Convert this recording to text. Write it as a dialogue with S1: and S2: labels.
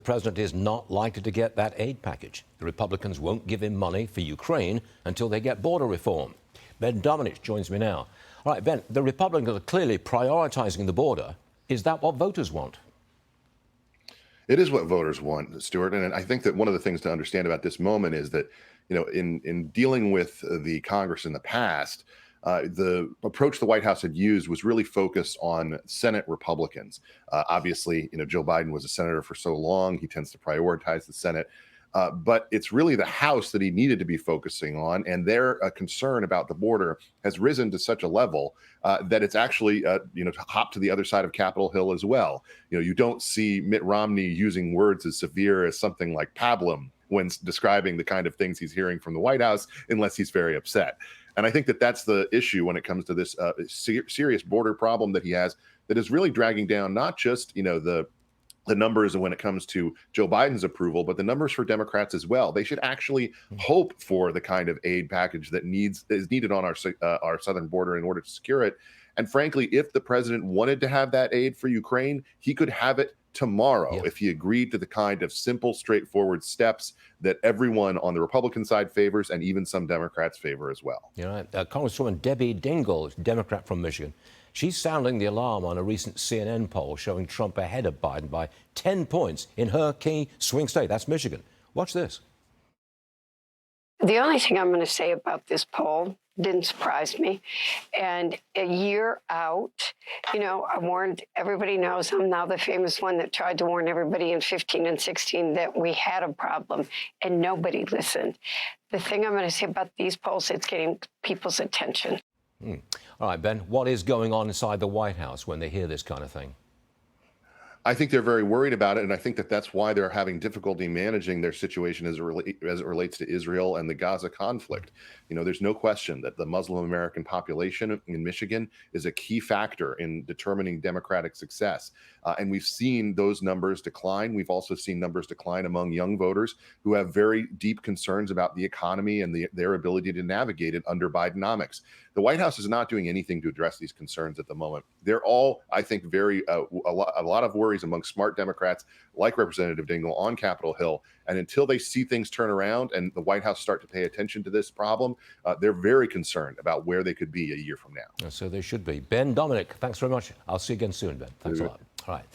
S1: The president is not likely to get that aid package. The Republicans won't give him money for Ukraine until they get border reform. Ben Domenech joins me now. All right, Ben, the Republicans are clearly prioritizing the border. Is that what voters want?
S2: It is what voters want, Stuart. And I think that one of the things to understand about this moment is that, in dealing with the Congress in the past, the approach the White House had used was really focused on Senate Republicans. Obviously, Joe Biden was a senator for so long; he tends to prioritize the Senate. But it's really the House that he needed to be focusing on, and their concern about the border has risen to such a level that it's actually, to hop to the other side of Capitol Hill as well. You don't see Mitt Romney using words as severe as something like pablum when describing the kind of things he's hearing from the White House, unless he's very upset. And I think that that's the issue when it comes to this serious border problem that he has, that is really dragging down not just the numbers when it comes to Joe Biden's approval, but the numbers for Democrats as well. They should actually hope for the kind of aid package that is needed on our southern border in order to secure it. And frankly, if the president wanted to have that aid for Ukraine, he could have it tomorrow if he agreed to the kind of simple, straightforward steps that everyone on the Republican side favors and even some Democrats favor as well.
S1: Congresswoman Debbie Dingell, Democrat from Michigan, she's sounding the alarm on a recent CNN poll showing Trump ahead of Biden by 10 points in her key swing state. That's Michigan. Watch this.
S3: The only thing I'm going to say about this poll didn't surprise me. And a year out, I warned, everybody knows I'm now the famous one that tried to warn everybody in 15 and 16 that we had a problem, and nobody listened. The thing I'm going to say about these polls, it's getting people's attention.
S1: All right, Ben, what is going on inside the White House when they hear this kind of thing?
S2: I think they're very worried about it, and I think that that's why they're having difficulty managing their situation as it relates to Israel and the Gaza conflict. There's no question that the Muslim American population in Michigan is a key factor in determining Democratic success. And we've seen those numbers decline. We've also seen numbers decline among young voters who have very deep concerns about the economy and their ability to navigate it under Bidenomics. The White House is not doing anything to address these concerns at the moment. They're all, I think, a lot of worries among smart Democrats like Representative Dingell on Capitol Hill. And until they see things turn around and the White House start to pay attention to this problem, they're very concerned about where they could be a year from now.
S1: So they should be. Ben Domenech, thanks very much. I'll see you again soon, Ben. Thanks a lot. All right.